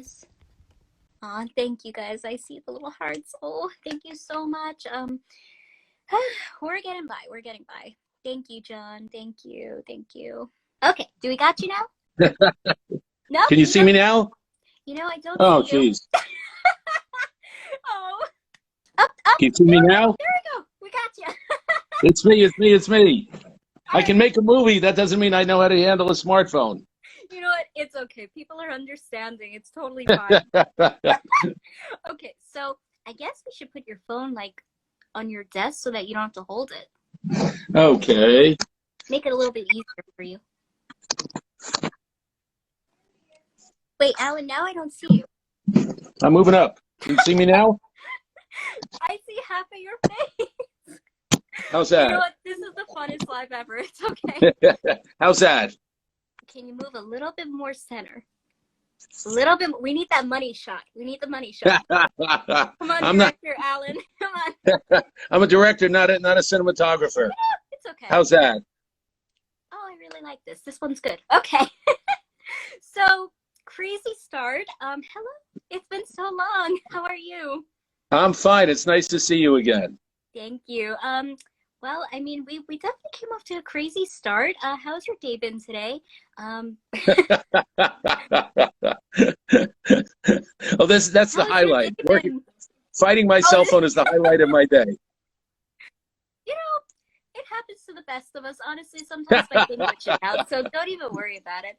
guys. Aw, thank you guys. I see the little hearts. Oh, thank you so much. We're getting by. We're getting by. Thank you, John. Thank you. Thank you. Okay, do we got you now? No? Can you see me now? You know, I don't Oh, see you. jeez. Oh. Up. Can you see me now? There we go. We got you. It's me, it's me, it's me. I can make a movie. That doesn't mean I know how to handle a smartphone. You know what? It's okay. People are understanding. It's totally fine. Okay, so I guess we should put your phone like on your desk so that you don't have to hold it. Okay. Make it a little bit easier for you. Wait, Alan, now I don't see you. I'm moving up. Can you see me now? I see half of your face. How's that? You know what? This is the funnest live ever. It's okay. How's that? Can you move a little bit more center? A little bit. We need that money shot. We need the money shot. Come on, director Alan. Come on. I'm a director, not a cinematographer. Yeah, it's okay. How's that? Oh, I really like this. This one's good. Okay. So, crazy start. Hello. It's been so long. How are you? I'm fine. It's nice to see you again. Thank you. Well, I mean, we definitely came off to a crazy start. How's your day been today? Oh, that's the highlight. Fighting my cell phone is the highlight of my day. You know, it happens to the best of us. Honestly, sometimes my thing would shut out, so don't even worry about it.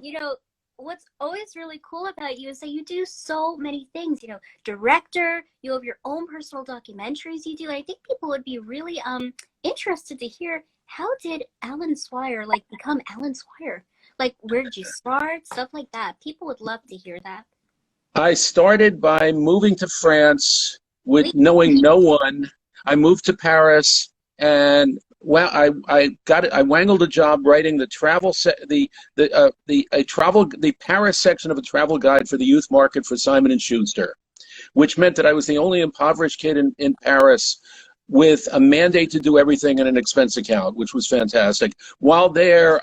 You know, what's always really cool about you is that you do so many things. You know, director, you have your own personal documentaries you do. And I think people would be really interested to hear, how did Alan Swyer become Alan Swyer? Like, where did you start? Stuff like that. People would love to hear that. I started by moving to France with knowing no one. I moved to Paris, and well, I wangled a job writing the Paris section of a travel guide for the youth market for Simon & Schuster, which meant that I was the only impoverished kid in Paris with a mandate to do everything in an expense account, which was fantastic. While there,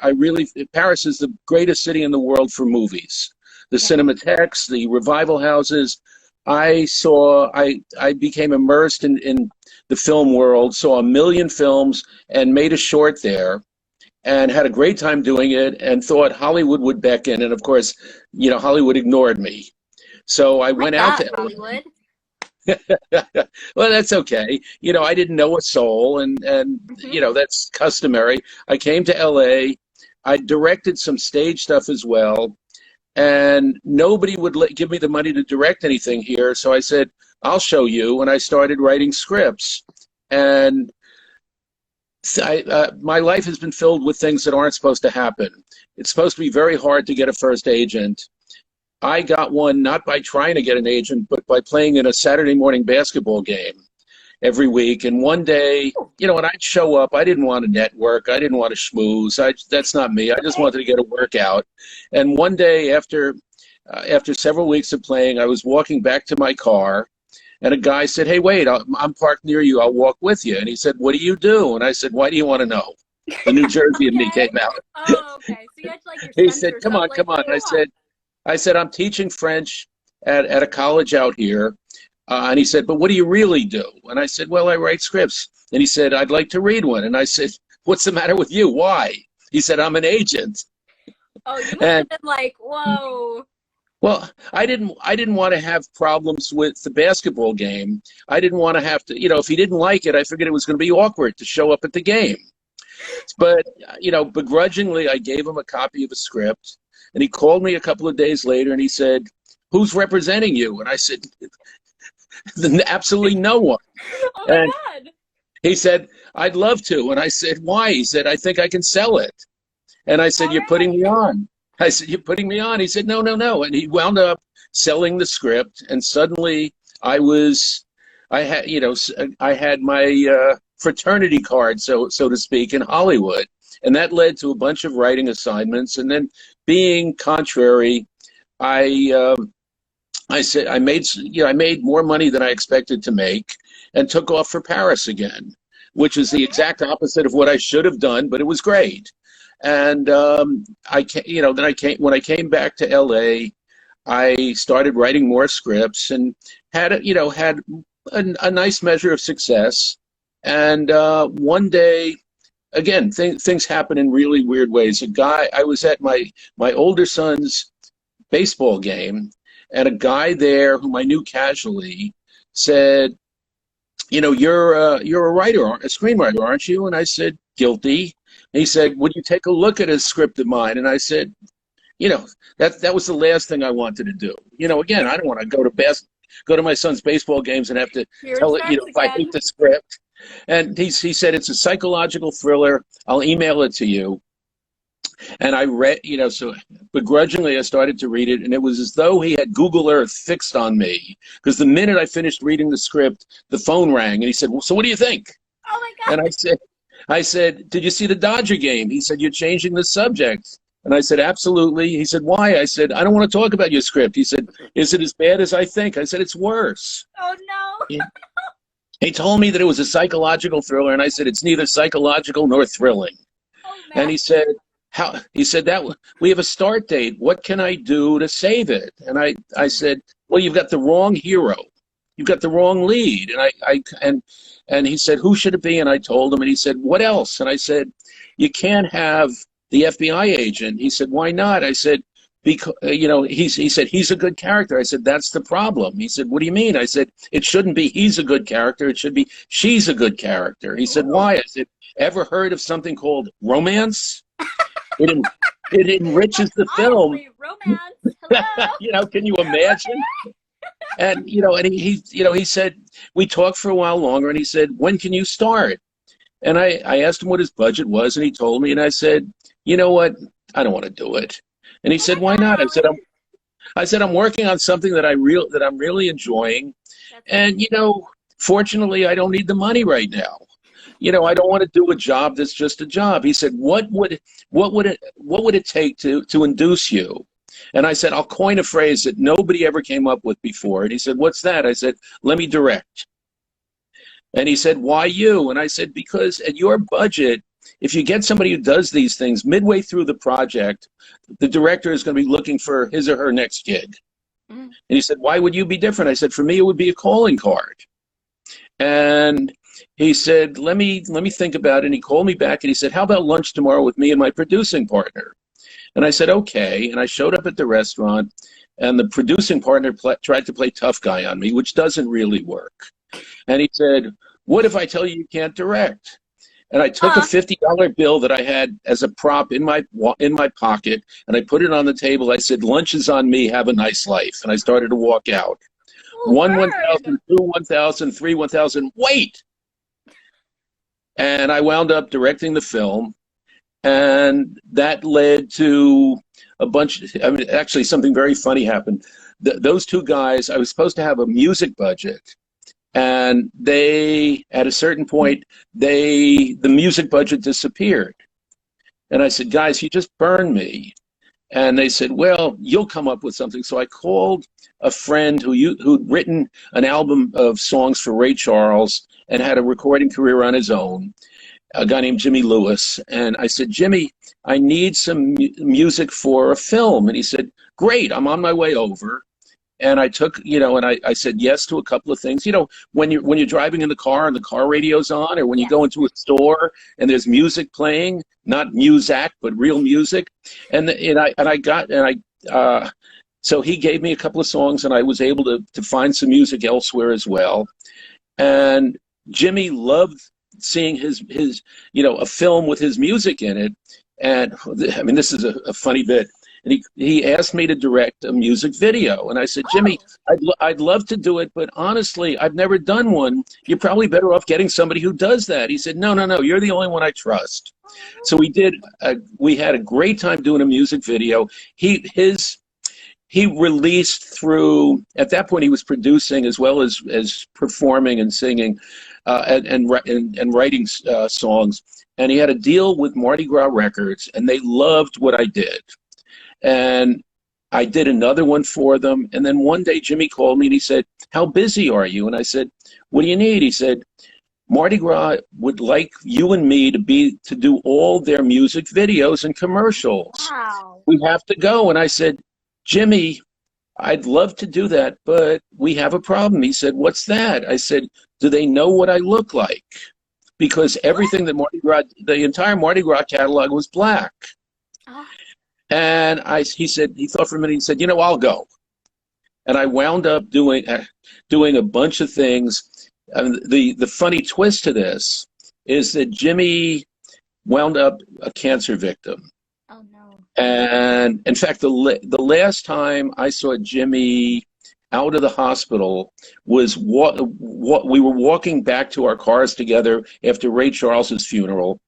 Paris is the greatest city in the world for movies. The Cinematheques, the revival houses. I became immersed in the film world, saw 1 million films, and made a short there, and had a great time doing it, and thought Hollywood would beckon, and of course, you know, Hollywood ignored me. So I went out to Hollywood. Well, that's okay. You know, I didn't know a soul, and you know, that's customary. I came to LA. I directed some stage stuff as well, and nobody would give me the money to direct anything here. So I said, I'll show you. And I started writing scripts. And my life has been filled with things that aren't supposed to happen. It's supposed to be very hard to get a first agent. I got one not by trying to get an agent, but by playing in a Saturday morning basketball game every week. And one day, you know, when I'd show up, I didn't want to network. I didn't want to schmooze. That's not me. I just wanted to get a workout. And one day after several weeks of playing, I was walking back to my car, and a guy said, "Hey, wait, I'm parked near you. I'll walk with you." And he said, "What do you do?" And I said, "Why do you want to know?" The New Jersey in me came out. Oh, okay. So you had to He said, "Come on, come on." I said, "I'm teaching French at a college out here." And he said, "But what do you really do?" And I said, "Well, I write scripts." And he said, "I'd like to read one." And I said, "What's the matter with you? Why?" He said, "I'm an agent." Oh, you must have been like, whoa. Well, I didn't want to have problems with the basketball game. I didn't want to have to, you know, if he didn't like it, I figured it was going to be awkward to show up at the game. But, you know, begrudgingly, I gave him a copy of a script, and he called me a couple of days later, and he said, "Who's representing you?" And I said, "Absolutely no one." Oh my God. He said, "I'd love to." And I said, "Why?" He said, "I think I can sell it." And I said, "You're putting me on." I said, "You're putting me on." He said, "No, no, no." And he wound up selling the script, and suddenly I had my fraternity card, so to speak, in Hollywood. And that led to a bunch of writing assignments. And then, being contrary, I said I made more money than I expected to make, and took off for Paris again, which is the exact opposite of what I should have done, but it was great. And when I came back to LA, I started writing more scripts and had a nice measure of success. And one day, again, things happen in really weird ways. I was at my older son's baseball game, and a guy there whom I knew casually said, you're a writer, a screenwriter, aren't you? And I said, guilty. And he said, would you take a look at a script of mine? And I said, that was the last thing I wanted to do. Again, I don't want to go to my son's baseball games and have to tell it, if I hate the script. And he said, it's a psychological thriller. I'll email it to you. And I read, so begrudgingly I started to read it, and it was as though he had Google Earth fixed on me. Because the minute I finished reading the script, the phone rang, and he said, well, so what do you think? Oh my God. And I said, did you see the Dodger game? He said, you're changing the subject. And I said, absolutely. He said, why? I said, I don't want to talk about your script. He said, is it as bad as I think? I said, it's worse. Oh no. He told me that it was a psychological thriller, and I said, it's neither psychological nor thrilling. Oh, man. And he said, he said that we have a start date. What can I do to save it? And I said, well, you've got the wrong hero. You've got the wrong lead. And he said, who should it be? And I told him, and he said, what else? And I said, you can't have the FBI agent. He said, why not? I said, because, he said, he's a good character. I said, that's the problem. He said, what do you mean? I said, it shouldn't be he's a good character. It should be she's a good character. He said, why? I said, ever heard of something called romance? It enriches the film. Romance. Hello. Can you imagine? And he said, we talked for a while longer, and he said, when can you start? And I asked him what his budget was, and he told me, and I said, you know what? I don't want to do it. And he said, why not? I said, I'm working on something that I'm really enjoying, and fortunately, I don't need the money right now. I don't want to do a job that's just a job. He said, what would it take to induce you? And I said, I'll coin a phrase that nobody ever came up with before. And he said, what's that? I said, let me direct. And he said, why you? And I said, because at your budget, if you get somebody who does these things midway through the project, the director is going to be looking for his or her next gig. Mm. And he said, why would you be different? I said, for me, it would be a calling card. And he said, let me think about it. And he called me back and he said, how about lunch tomorrow with me and my producing partner? And I said, okay. And I showed up at the restaurant, and the producing partner tried to play tough guy on me, which doesn't really work. And he said, what if I tell you can't direct? And I took a $50 bill that I had as a prop in my pocket, and I put it on the table. I said, lunch is on me. Have a nice life. And I started to walk out. Oh, 1,000, 2, 1,000, 3, 1,000. Wait. And I wound up directing the film, and that led to a bunch. Actually, something very funny happened. Those two guys, I was supposed to have a music budget, and they, at a certain point, the music budget disappeared. And I said, guys, you just burned me. And they said, well, you'll come up with something. So I called a friend who'd written an album of songs for Ray Charles and had a recording career on his own, a guy named Jimmy Lewis. And I said, Jimmy, I need some music for a film. And he said, great, I'm on my way over. And I took, and I said yes to a couple of things. When you're driving in the car and the car radio's on, or when you go into a store and there's music playing, not Muzak, but real music. So he gave me a couple of songs, and I was able to find some music elsewhere as well. And Jimmy loved seeing his a film with his music in it. And this is a funny bit. And he asked me to direct a music video. And I said, Jimmy, I'd love to do it, but honestly, I've never done one. You're probably better off getting somebody who does that. He said, no, you're the only one I trust. So we had a great time doing a music video. He released through, at that point he was producing as well as performing and singing and writing songs. And he had a deal with Mardi Gras Records, and they loved what I did. And I did another one for them. And then one day Jimmy called me and he said, how busy are you? And I said, what do you need? He said, Mardi Gras would like you and me to do all their music videos and commercials. Wow. We have to go. And I said, Jimmy, I'd love to do that, but we have a problem. He said, what's that? I said, do they know what I look like? Because everything that Mardi Gras, the entire Mardi Gras catalog was black. Oh. And he said, he thought for a minute, he said, I'll go. And I wound up doing a bunch of things. The funny twist to this is that Jimmy wound up a cancer victim. Oh, no. And in fact, the last time I saw Jimmy out of the hospital was we were walking back to our cars together after Ray Charles's funeral.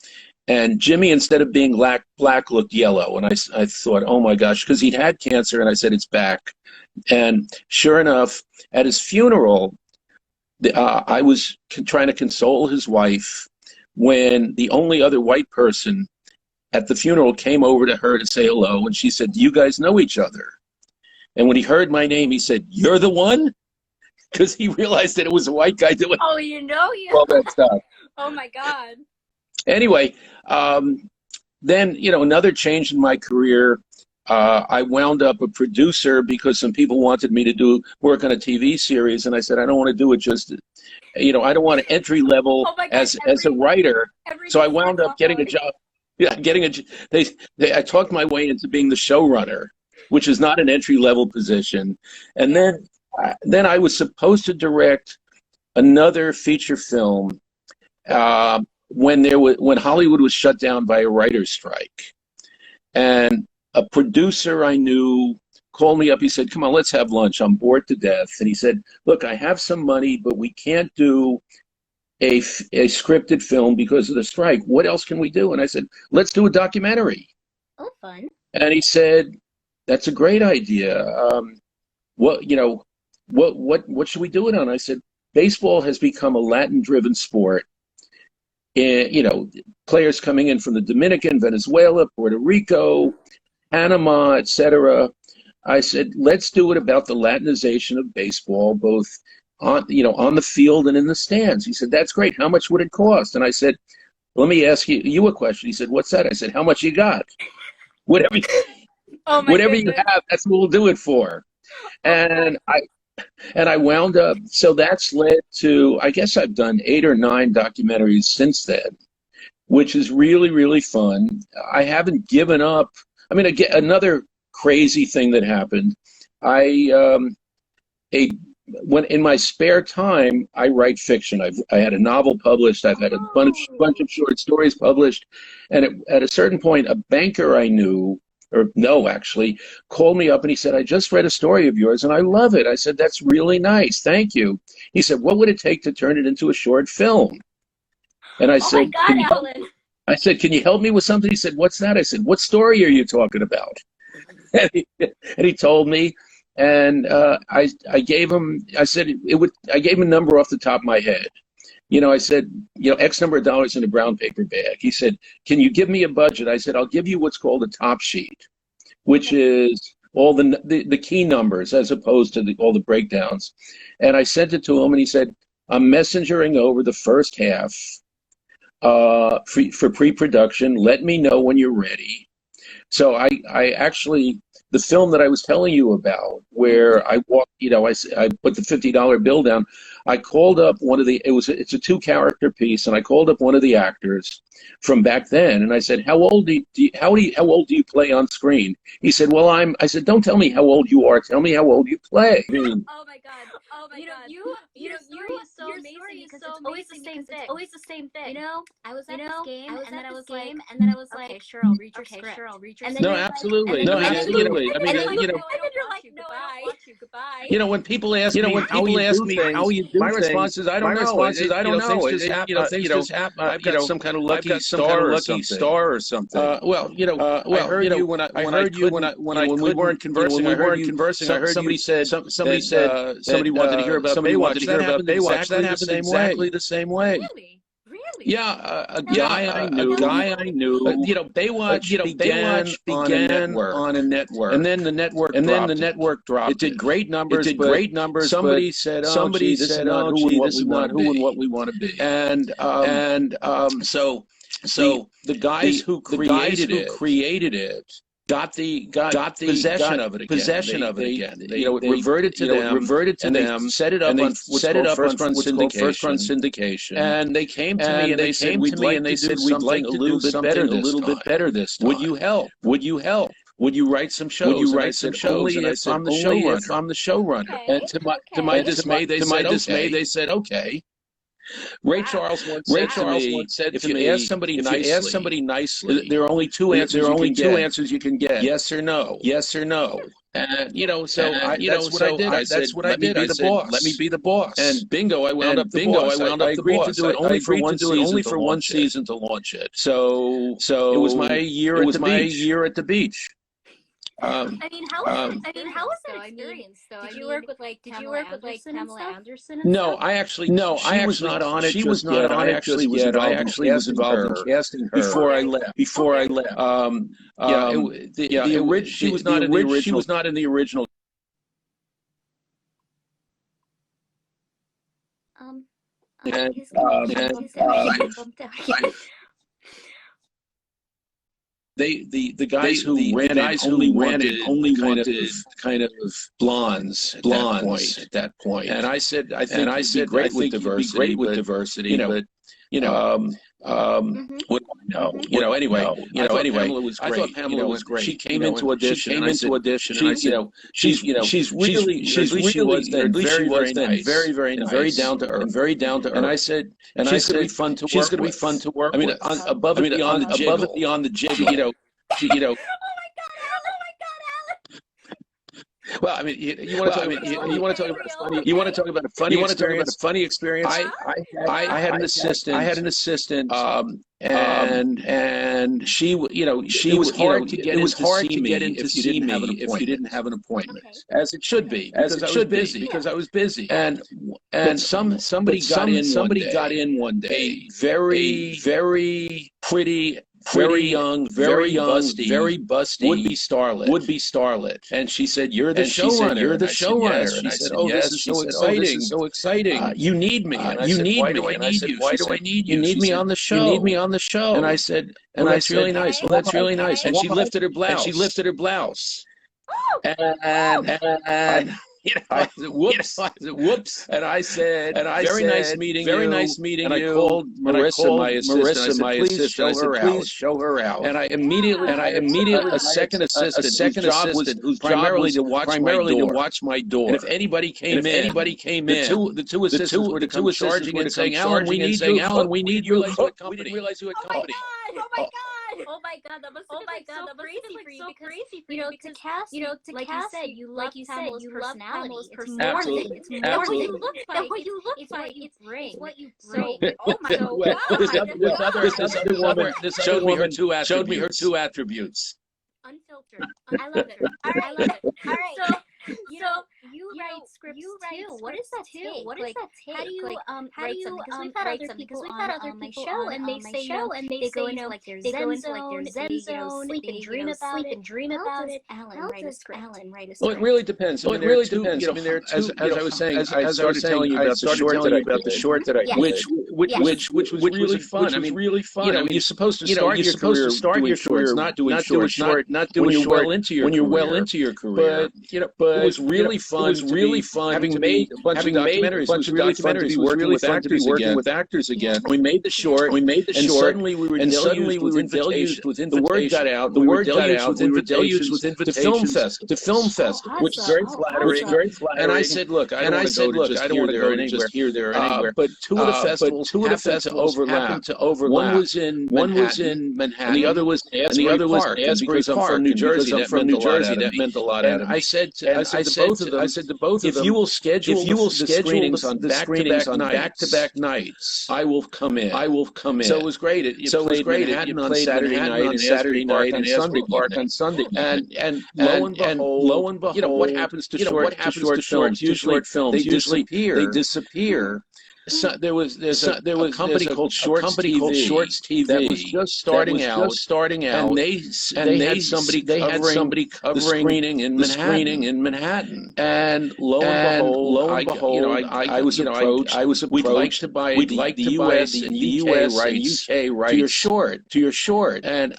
And Jimmy, instead of being black, looked yellow. And I thought, oh my gosh, because he'd had cancer, and I said, it's back. And sure enough, at his funeral, I was trying to console his wife when the only other white person at the funeral came over to her to say hello. And she said, do you guys know each other? And when he heard my name, he said, you're the one? Because he realized that it was a white guy doing Oh, you. all that stuff. Oh, my God. Anyway, then, another change in my career, I wound up a producer because some people wanted me to work on a TV series. And I said, I don't want to do it just, I don't want an entry level as a writer. So I wound up getting a job. Yeah, I talked my way into being the showrunner, which is not an entry level position. And then I was supposed to direct another feature film, when Hollywood was shut down by a writer's strike. And a producer I knew called me up. He said, come on, let's have lunch. I'm bored to death. And he said, look, I have some money, but we can't do a scripted film because of the strike. What else can we do? And I said, let's do a documentary. Oh, fun. And he said, that's a great idea. What should we do it on? I said, baseball has become a Latin-driven sport. Players coming in from the Dominican, Venezuela, Puerto Rico, Panama, etc. I said, let's do it about the Latinization of baseball, both on the field and in the stands. He said, that's great. How much would it cost? And I said, let me ask you a question. He said, what's that? I said, how much you got? Whatever you have, that's what we'll do it for. And I wound up, so that's led to, I guess I've done 8 or 9 documentaries since then, which is really, really fun. I haven't given up. I mean, again, another crazy thing that happened, when in my spare time, I write fiction. I had a novel published. I've had a bunch of short stories published. And at a certain point, a banker I knew, actually, called me up and he said, I just read a story of yours and I love it. I said, that's really nice. Thank you. He said, what would it take to turn it into a short film? And I said, my God, Alan. I said, can you help me with something? He said, what's that? I said, what story are you talking about? And he told me, and I gave him, I said, I gave him a number off the top of my head. I said, X number of dollars in a brown paper bag. He said, can you give me a budget? I said, I'll give you what's called a top sheet, which is all the key numbers as opposed to all the breakdowns. And I sent it to him and he said, I'm messengering over the first half for pre-production. Let me know when you're ready. So I actually, the film that I was telling you about, where I walked, I put the $50 bill down. I called up it's a 2-character piece, and I called up one of the actors from back then, and I said, how old do you play on screen? He said, well, I said, don't tell me how old you are, tell me how old you play. Oh my God. Oh my God. Your story is so amazing because it's always the same thing. It's always the same thing. I was at this game, and then I was like, okay, sure, I'll read your script. No, absolutely. No, absolutely. I mean, you're like, no, I don't want you. Goodbye. When people ask me how you do my response is, I don't know. Things just happen. I've got some kind of lucky star or something. I heard you when we weren't conversing. I heard somebody said somebody wanted to hear about Baywatch. That happened exactly the same way. Really? Yeah, a guy I knew. Baywatch began on a network, and then the network dropped. It did great numbers. Somebody said, this is not who and what we want to be. And so the guys who created it got the possession of it again. It reverted to them, they set it up on first run syndication. And they came to me and they said, we'd like to do something a little bit better this time. Would you help? Would you write some shows? Would you write some shows? Only if I'm the showrunner. Okay. And to my dismay, they said, okay. Ray Charles once said, if you ask somebody nicely, there are only two answers you can get. Yes or no. Yes or no. And that's what I did. I said, let me be the boss. And bingo, I wound up the boss. I agreed to do it only for one season to launch it. So it was my year at the beach. How was that experience though? Did you work with Pamela Anderson? No, she was not on it. She was not on it. I actually was involved in casting her before I left. She was not in the original. The guys who ran it only wanted kind of blondes at that point. And I said, I think it'd be great with diversity, but what do I know? Anyway, Pamela was great. I thought Pamela was great. She came into audition, and I said, she's really, she was then very down to earth, And I said, she's going to be fun to work. I mean, above and beyond the jiggle, Oh my God, Alan! Well, I mean, you want to talk about a funny experience. I had an assistant. And she, it was hard to get in to see me if you didn't have an appointment, as it should be, because I was busy. And somebody got in one day, very pretty. Very young, very busty, would be starlet. And she said, "You're the showrunner." And I said, "Oh, this is so exciting. You need me." And I said, "Why do I need you?" Why do I need you? You need me on the show. And I said, "That's really nice. Well, that's really nice." And she lifted her blouse. And I said, whoops. And I said, very nice meeting you. And I called Marissa, my assistant. I said, please show her out. And I immediately, a second assistant whose job was primarily to watch my door. And if anybody came in, the two assistants were to come charging in saying, Alan, we need you. We didn't realize you had company. Oh my God, that must have been so crazy for you because, to cast, like you love Pamela's personality. It's more than what you look like. It's what you bring. Oh my God. This other woman showed me her two attributes. Unfiltered. I love it. All right. So you write scripts too. What is that take? How do you write something? Because we've had other people on my show, and they go into like their zen zone, sleep and dream about it. Alan, write a script. Well, it really depends. I mean, there are two. As I was saying, I started telling you about the short that I did, which was really fun. I mean, you're supposed to start your career not doing short, when you're well into your career. But it was really fun. Having made a bunch of documentaries, it was really fun to be working with actors again. We made the short, and suddenly we were deluged with invitations. The word got out. We were deluged with invitations to film festival, which is very flattering. And I said, look, I don't want to go to just here, there, or anywhere. But two of the festivals happened to overlap. One was in Manhattan, and the other was Asbury Park. Because I'm from New Jersey, that meant a lot. And I said to both of them, if you will schedule the screenings on back-to-back nights, I will come in. So it was great. It played Manhattan on Saturday night and Asbury Park on Sunday. And lo and behold, what happens to short films? Usually they disappear. a company called Shorts TV that was just starting out, and they had somebody covering the screening in Manhattan. And lo and behold, I was approached. We'd like to buy the U.S. and UK rights to your short, and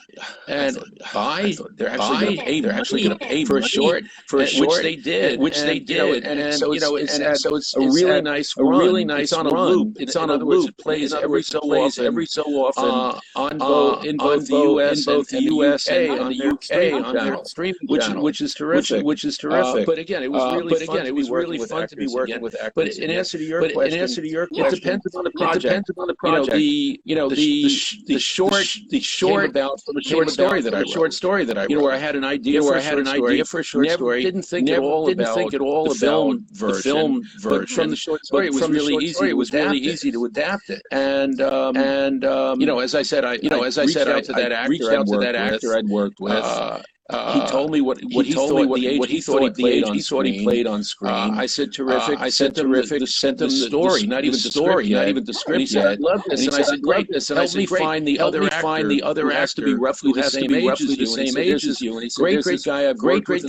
they're actually going to pay for a short, which they did, and so it's a really nice run. It's on a loop. It's on a loop. It plays every so often in both the U.S. and the UK on their streaming channel, which is terrific. But again, it was really fun to be working with actors. But in answer to your question, it depends on the project. The short about from a short story that I wrote. Where I had an idea for a short story. Didn't think at all about the film version. But from the short story, it was really easy. It was really easy to adapt it. And as I said, I reached out to that actor I'd worked with. He told me what he thought he played on screen. I said terrific. Sent him the story, not even the script. And he said, I love this. And I said, great. And help me find the other actor who has to be roughly the same age as you. And he said, great guy I've worked with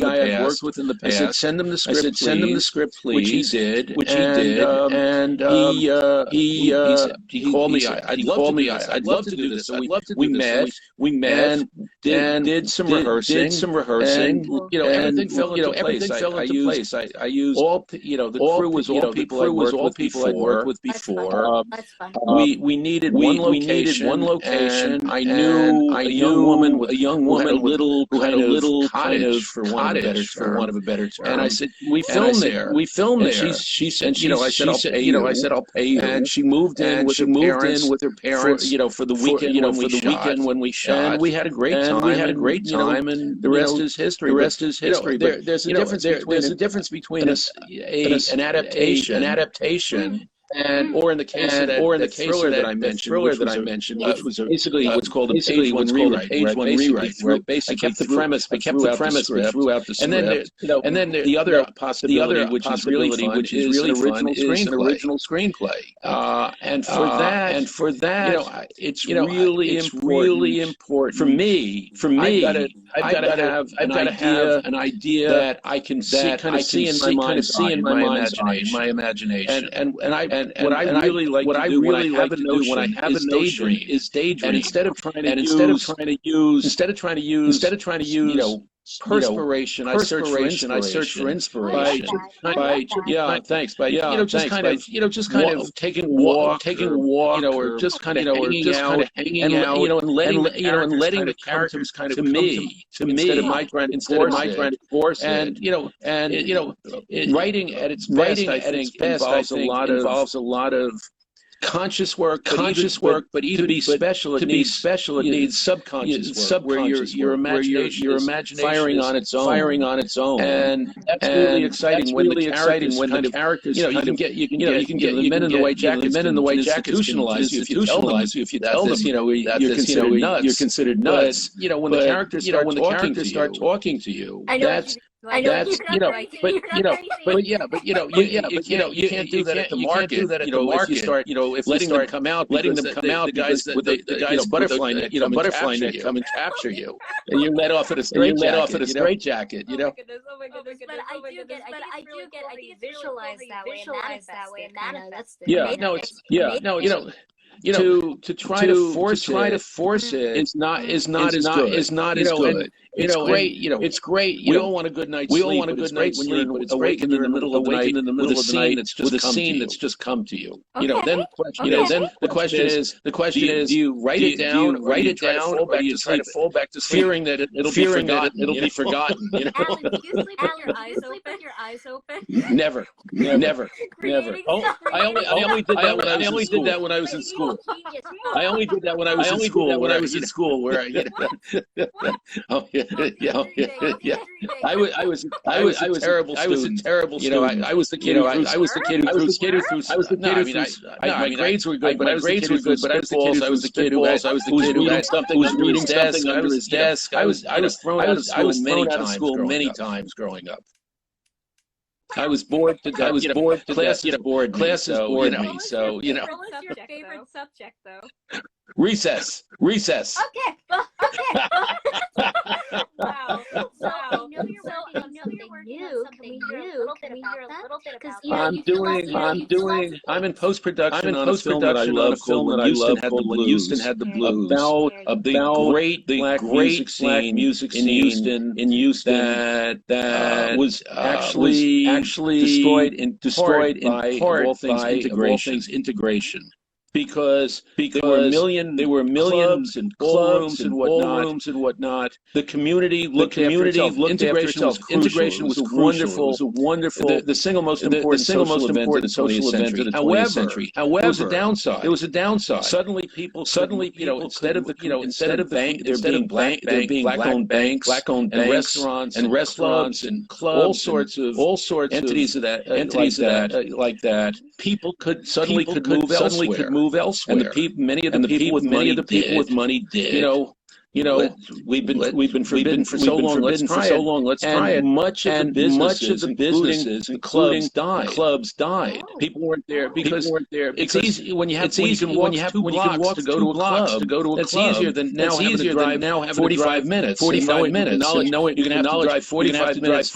in the past. I said, send him the script, please. Which he did. And he called me. I'd love to do this. So we met. And did some rehearsing. Everything fell into place. I used all, the crew was all people I'd worked with before. We needed one location. I knew a young woman who had a little cottage, for want of a better term. And I said, we filmed there. She said, I said, I'll pay you. And she moved in with her parents, for the weekend when we shot. And we had a great time. And the rest is history. There's a difference between an adaptation. Or in the case of that thriller that I mentioned, which was basically what's called a page one rewrite, where basically I kept the premise, throughout the script. And then the other possibility, which is really fun, is an original screenplay. And for that, it's really important for me. I've got to have an idea that I can see in my imagination. And what I really like to do when I have a notion is daydream. And instead of trying to use perspiration, I search for inspiration. Thanks. Just kind of taking a walk, or just kind of hanging out, and letting the characters kind of to me, instead of my trying to force it. And writing at its best, involves a lot of conscious work, but even to be special, it needs subconscious work, where your imagination firing on its own, and that's really exciting when the characters you can get the men in the white jackets institutionalize you if you tell them you're considered nuts. When the characters start talking to you, you can't do that at the market. If you start, if letting them come out, the guys with the butterfly net come and capture you, and you're let off at a straight jacket. Oh my goodness. But I do get, I do visualize that way and manifest it. To try to force it is not as good. It's great. We all want a good night's sleep. It's great when you're awakened in the middle of the night with a scene that's just come to you. Then the question is, do you write it down, or do you try to fall back to sleep, fearing that it'll be forgotten? Alan, do you sleep with your eyes open? Never. I only did that when I was in school. I only did that when I was in school. Where I was a terrible student. I was the kid who my grades were good, but I was the kid who was reading something under his desk. I was thrown out of school many times growing up. I was bored to death. I was bored to death. Classes bored me. So what was your favorite subject though? Recess. Okay. Wow. So I know you're working on something new. Can we hear a little bit about that? Because I'm in post-production on a film that I love called When Houston Had the Blues. About the great black music scene in Houston that was actually destroyed in part by all things integration. Because there were a million clubs and whatnot. The community looked after itself. Integration was wonderful. It was a wonderful. The single most important social event of the 20th century. However, there was a downside. Suddenly, instead of there being black-owned banks, and restaurants and clubs, all sorts of entities like that. People could move elsewhere, and many of the people with money did. We've been forbidden for so long. Let's try it. Much of the businesses, including clubs, died. People weren't there because it's easy when you have two blocks to go to a club. That's easier than now having 45 minutes. 45 minutes. Knowing you can have to drive 45 minutes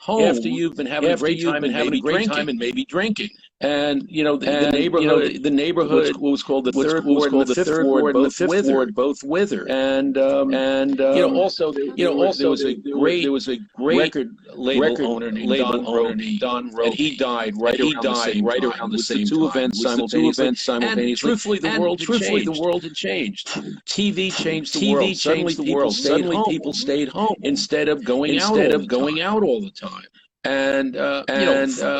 home after you've been having a great time and maybe drinking. And the neighborhood, what was called the third ward and the fifth ward, both withered. And also there was a great record label owner named Don Roby, and he died right around the same time. Two events simultaneously. And truthfully, the world had changed. TV changed the world. Suddenly people stayed home instead of going out all the time. And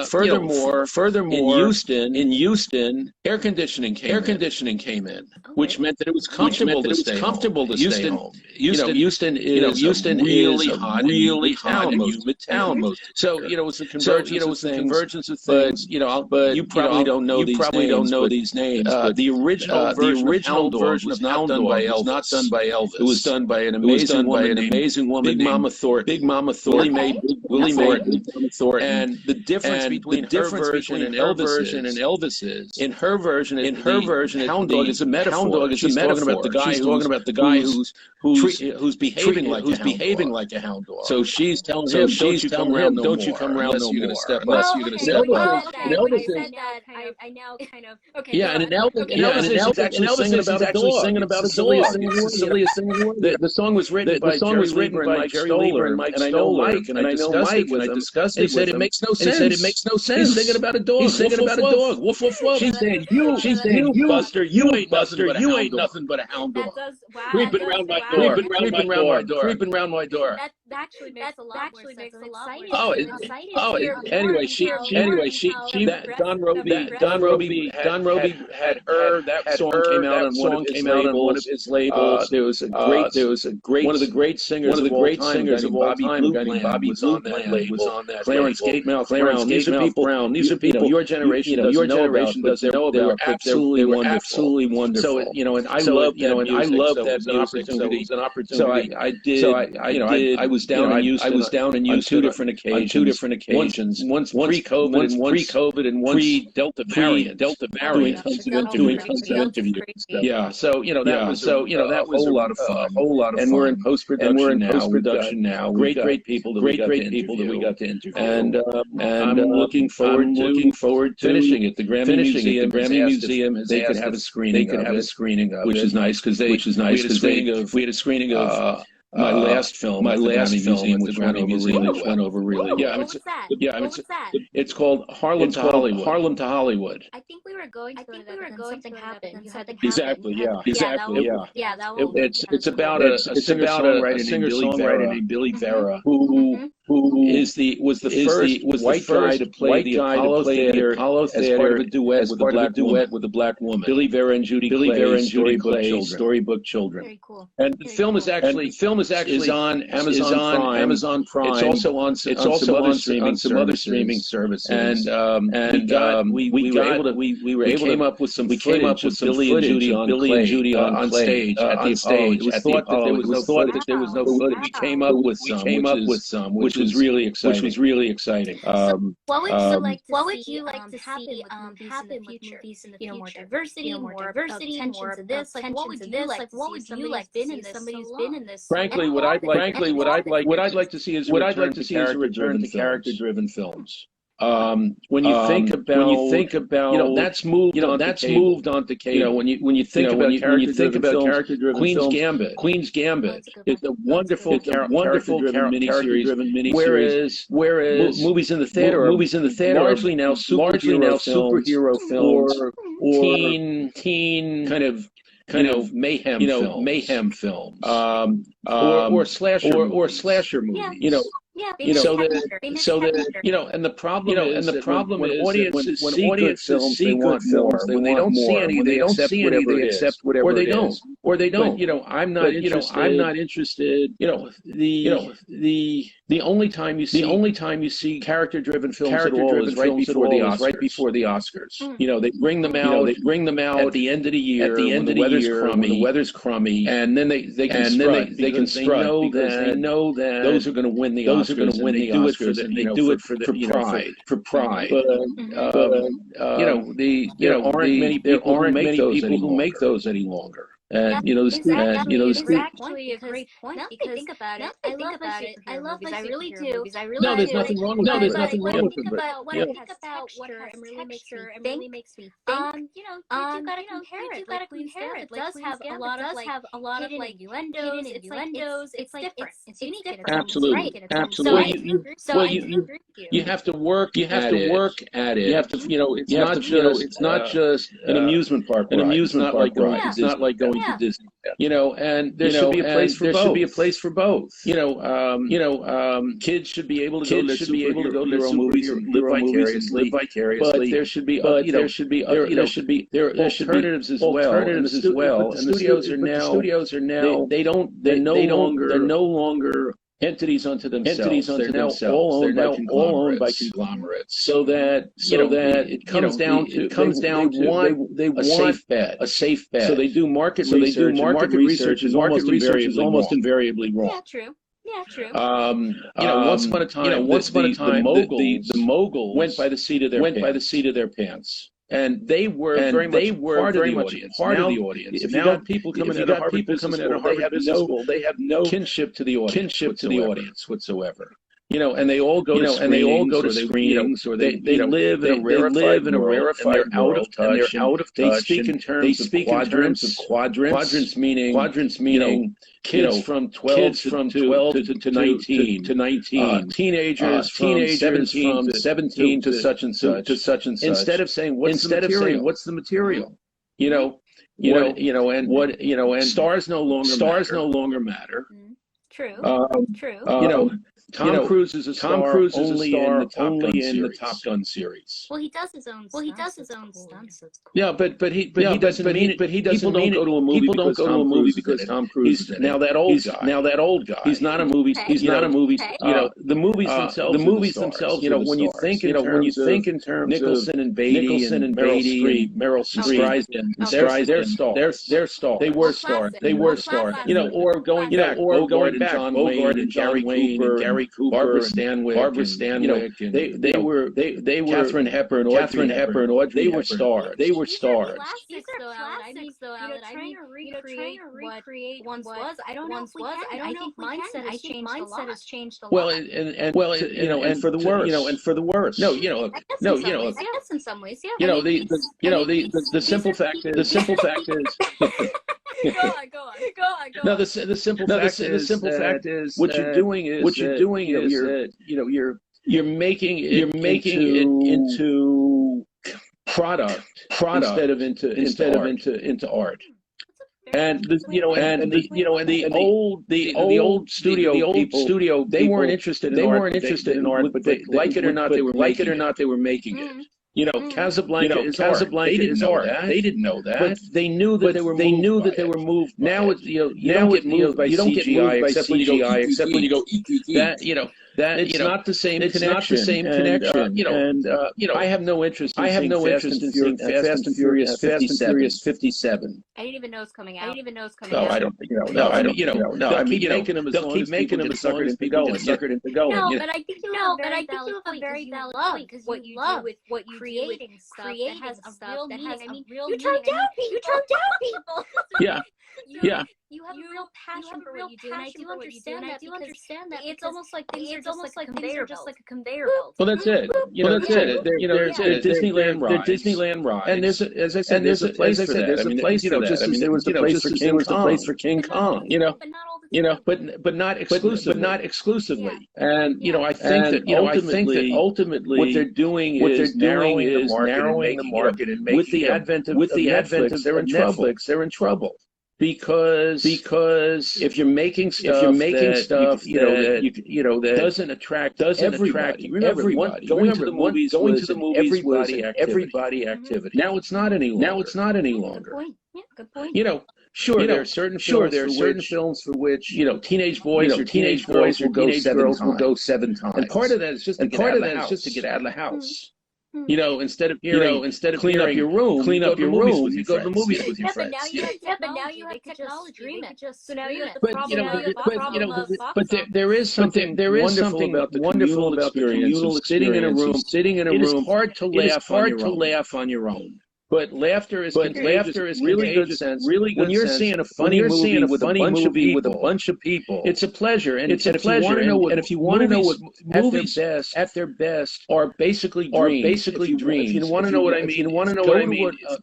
furthermore, in Houston, air conditioning came in, which meant that it was comfortable to stay home. Houston is really hot and humid town. So it was a convergence of things. But you probably don't know these names. But the original version of Hound Dog was not done by Elvis. It was done by an amazing woman, Big Mama Thornton. Willie Thornton. And the difference between her version and Elvis's, in her version, Hound Dog is a metaphor. She's talking about the guy who's behaving like a hound dog. So she's telling him, don't you come around no more. Unless you're going to step up. I now kind of Yeah, and Elvis is actually singing about a dog. The song was written by Jerry Lieber and Mike Stoller, and I discussed it. He said it makes no sense. He's singing about a dog. Woof woof woof. She said, "You Buster, you ain't nothing but a hound dog. Creeping around my door. That actually makes a lot more sense. Don Roby had her. That song came out on one of his labels. There was a great one of the great singers of all time, Bobby was on that. Clarence Gatemouth Brown. These are people your generation doesn't know about. They were absolutely wonderful. So and I love that opportunity. So I was down in Houston on two different occasions. Once pre-COVID and once pre-Delta variant. Doing tons of interviews. Yeah. So that was a whole lot of fun. And we're in post-production now. Great people that we got to interview. And I'm looking forward to finishing it. The Grammy Museum has asked if they could have a screening of it, which is nice because we had a screening of my last film, which went over really. It's called Harlem to Hollywood. I think we were going to something happened. Exactly. That one. It's about a singer-songwriter named Billy Vera who was the first white guy to play the Apollo Theater as part of a duet with a black woman. Billy Vera and Judy Clay, Storybook Children. Very cool. And the film is on Amazon Prime. It's also on some other streaming services. And we were able to come up with some footage of Billy and Judy on stage at the stage. It was thought that there was no footage. We came up with some, which which was really exciting. What would you like to see happen with movies in the future? More diversity, more attention to this. Like, what would you like to see somebody who's been in this? Frankly, what I'd like to see is a return to character-driven films. When you think about, that's moved onto cable. When you think about character-driven films, Queen's Gambit is a wonderful character-driven miniseries. Whereas movies in the theater are largely now superhero films or teen kind of mayhem films, or slasher movies. So that and the problem is when audiences see good films, when they don't see any, they accept whatever it is, or they don't. But, I'm not interested. The only time you see character-driven films at all is right before the Oscars. They bring them out at the end of the year, when the weather's crummy, and then they can strut because they know that those are going to win the Oscars. They do it for pride. But there aren't many people who make those any longer. And it's actually a great point. Now because think about it, I love I really do. No, there's nothing wrong with it. There's nothing wrong with it. When I think about what has really makes me think, you gotta compare it. You gotta compare it. It does have a lot of like innuendos. It's different. It's unique. Absolutely. So you have to work at it. You have to, it's not just an amusement park. It's not like going to Disney. And there should be a place for both. Kids should be able to go to superhero movies and live vicariously. But there should be alternatives as well. And the studios are now they're no longer entities unto themselves. They're now all owned by conglomerates. So that it comes down to they want a safe bet. So they do market research. Market research is almost invariably wrong. Yeah, true. Once upon a time, the moguls went by the seat of their pants. And they were very much part of the audience. If you got people coming out of Harvard Business School, they have no kinship to the audience whatsoever. And they all go to screenings, or they live in a rarefied world, and they're out of touch. They speak in terms of quadrants. Quadrants meaning kids from 12 to 19, teenagers from 17 to such and such. Instead of saying what's the material, and stars no longer matter. True. Tom Cruise is a star only in the Top Gun series. Well, he does his own stunts. That's cool. Yeah, but he doesn't mean go to a movie because Tom Cruise is now that old guy. He's not a movie. The movies themselves. When you think in terms of Nicholson and Beatty and Meryl Streep, they're stars. They were stars. Or going back, Bogart and John Wayne and Gary Cooper, Barbara Stanwyck, and they were Katharine Hepburn, Audrey. They were stars. These are classics, though, Alan. Trying to recreate what once was. I don't know if we can. I think mindset has changed a lot. Well, and for the worse. No, I guess in some ways, yeah. The simple fact is. Go on. No, the simple fact is what you're doing is you're making it into product instead of into art. And the old studio they weren't interested in art, but like it or not they were making it. Casablanca is art. They didn't know that. They didn't know that. But they knew that they were moved. Now it's you don't get moved by CGI except when you go that it's not the same connection. I have no interest in seeing Fast and Furious 57. I didn't even know it's coming out. No, I don't. I mean, they'll keep making them as long as people get suckered into going. No, but I think you have a very valid point because what you love with what you creating stuff that has a real meaning. I mean, you turn down people. Yeah. You have a real passion for what you do, and I do understand that. It's almost like things are just like a conveyor belt. Well, that's it. They're Disneyland rides. And as I said, there's a place for that. There's a place for that. Just as there was the place for King Kong. But not exclusively. And I think that ultimately what they're doing is narrowing the market and making with the advent of Netflix, they're in trouble. Because if you're making stuff that doesn't attract everybody. Going to the movies was an everybody activity. Now it's not any longer. Good point. Sure, there are certain films for which teenage boys or teenage girls will go 7 times. And part of that is just to get out of the house. Instead of clean up your room, you go to the movies with your friends. But now you have technology. So now you have the problem. But there is something wonderful about the communal experience. Sitting in a room. It is hard to laugh on your own. But laughter is really good sense. When you're seeing a funny movie with a bunch of people, it's a pleasure. And if you want to know what movies at their best are basically dreams. If you want to know what I mean,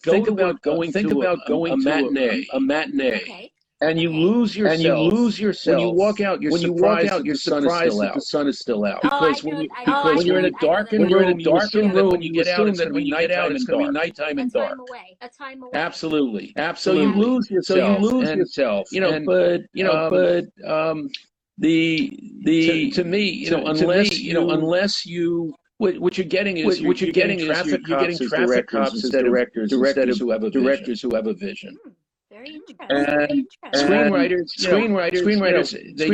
think about going to a matinee. Okay. And you lose yourself. When you walk out, you're surprised that the sun is still out. Because when you're in a darkened room, when you get out, it's going to be nighttime and dark. A time away. Absolutely. So you lose yourself. To me, unless you. What you're getting is traffic cops as directors who have a vision. Very interesting. Screenwriters, they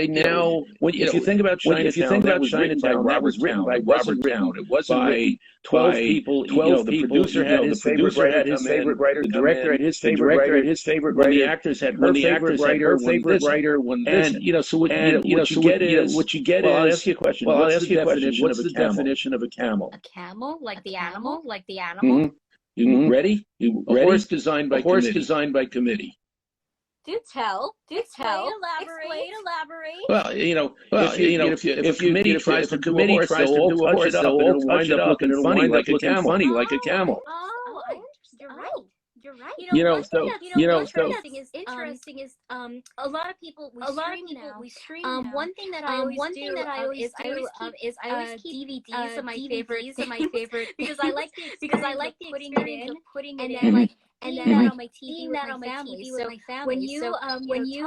now. If you think about Chinatown, that was written by Robert Town. It wasn't by 12 people. The producer had his favorite writer. The director had his favorite writer. The actors had her favorite writer. So what you get is. I'll ask you a question. What's the definition of a camel? A camel, like the animal. Mm-hmm. Ready? A horse designed by committee. Do tell. Elaborate. Well, if the committee tries to do a horse, they'll touch it up and it'll wind up looking funny like a camel. Oh, I understand. You're right. Interesting is a lot of people we stream now. One thing that I always do is I always keep DVDs of my favorite because I like the putting it in and then on my TV with my family. So when you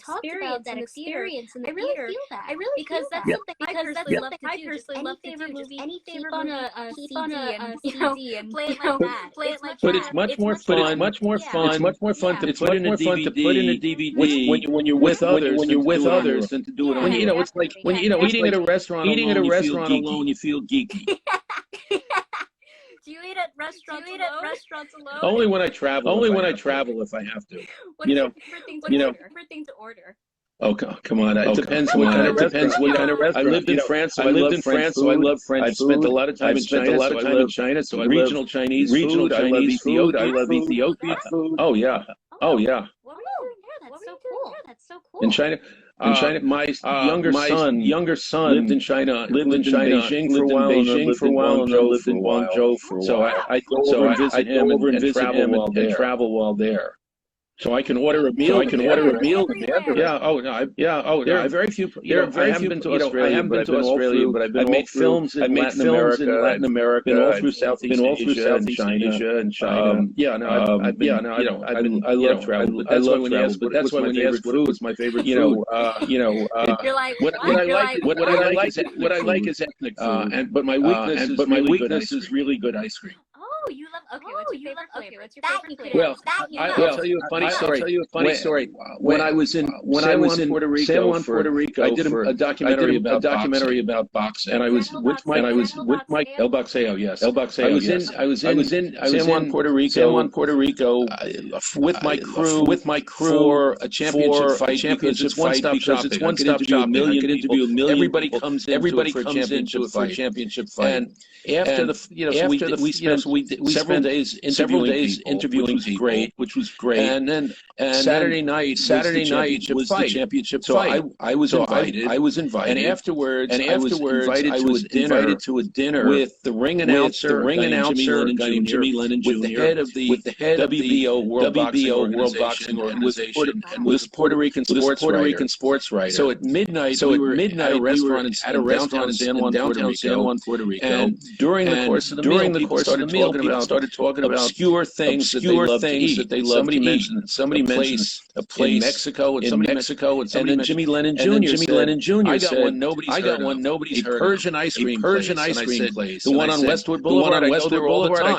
talked about that experience in the theater, I really because that's something I personally love to do. Any favorite movie, keep on a CD and play it like that. But it's much more fun. It's much more fun to put in a DVD when you're with others than to do it on. It's like when eating at a restaurant alone, you feel geeky. Do you eat at restaurants alone? Only when I travel. If I have to. What's your favorite thing to order? Oh, come on! It depends what kind of restaurant. I lived in France, so I love French food. I've spent a lot of time in China, so I love regional Chinese food. I love Ethiopian food. Oh yeah. What were you doing there? That's so cool. In China, my younger son lived in China, Beijing for a while, and lived in Guangzhou for a while. So I go over and visit him and travel while there. So I can order a meal. Yeah. Oh no. There are very few. I haven't been to Australia, but I've made films in Latin America. Been all through Southeast Asia and China. Yeah. No. I love travel. But that's why when you ask, what was my favorite food? You're like, what I like is ethnic food. But my weakness is really good ice cream. Oh, you love. Okay, what's your favorite flavor? Well, I'll tell you a funny story. When I was in Puerto Rico, I did a documentary about boxing, and I was with Mike El Boxeo. Yes, El Boxeo. I was in San Juan, Puerto Rico, with my crew for a championship fight because it's one-stop shopping. I could interview a million. Everybody comes into it for a championship fight. And after we spent days interviewing people, which was great. And then Saturday night was the championship fight. I was invited. And afterwards, I was invited to a dinner with the ring announcer, a guy named Jimmy Lennon Jr., with the head of the WBO World Boxing Organization, and was Puerto Rican sports writer. So at midnight, we were at a restaurant in San Juan, Puerto Rico. And during the course of the meal, people started talking about obscure things that they love to eat. Somebody mentioned a place in Mexico, and then Jimmy Lennon Jr. I got one nobody's heard of. Persian ice cream place. The one on Westwood Boulevard. I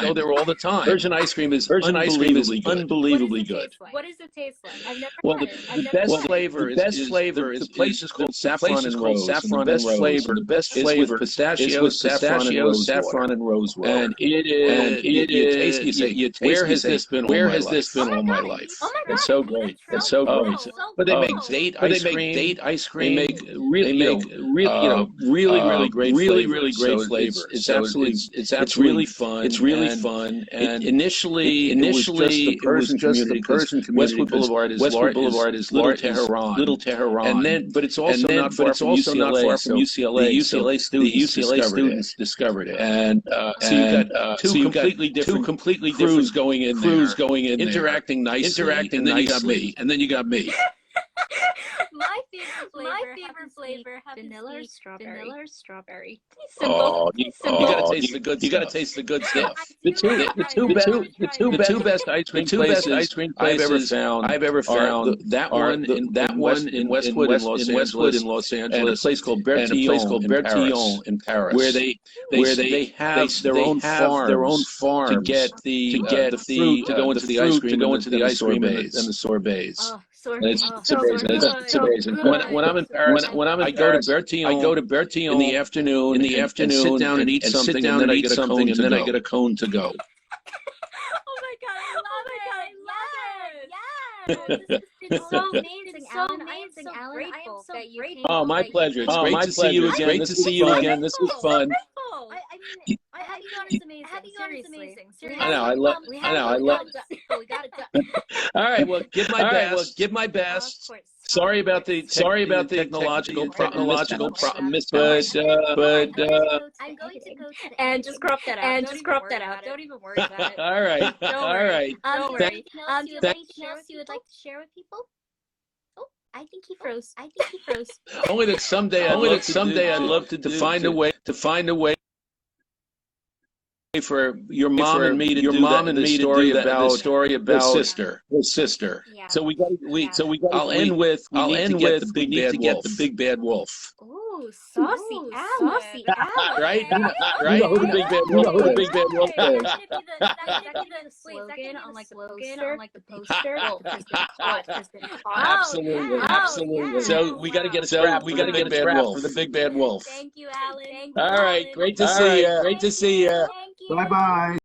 go there all the time. Persian ice cream is unbelievably good. What does it taste like? I've never Well, the best flavor is the place is called Saffron and Rose. The best flavor is pistachio, saffron and rosewood. And it is. You taste. Where has this been all my life? Oh my God, it's so great. But they make date ice cream. They make really great flavors. It's really fun. And initially it was just the Persian community. Westwood Boulevard is Little Tehran. And then, but it's also not far from UCLA. The UCLA students discovered it. And so you've got two completely different crews going in there, interacting nicely, and then you got me. My favorite flavor vanilla or strawberry. Simple. You gotta taste the good. You gotta taste the good stuff. The two best ice cream places I've ever found. That one in Westwood in Los Angeles, and a place called Bertillon in Paris, where they have their own farm to get the fruit to go into the ice cream and the sorbets. It's amazing. When I'm in Paris, I go to Bertillon in the afternoon, and sit down and eat something, and then I get a cone to go. Oh my God, I love it. Yes. It's so amazing, Alan. I am so grateful that you came. Oh, my pleasure. It's great to see you again. This was fun. I had you on as amazing. Seriously. I know. I love. We got it done. All right. Well, give my best. Sorry about the technological miss, but I'm going to go and just crop that out. Don't even worry about it. All right. Don't worry. Anything else you would like to share with people? Oh, I think he froze. Only that someday I'd love to find a way for your mom and me to do the story about his sister. Yeah. So we got. I'll end with. We need to get the big bad wolf. Ooh, saucy Alan. Right? You know who the big bad wolf is. The slogan on like the poster. Absolutely. So we got to get a strap. We got to get a strap for the big bad wolf. Thank you, Alan. All right. Great to see you. Thank you. Bye-bye.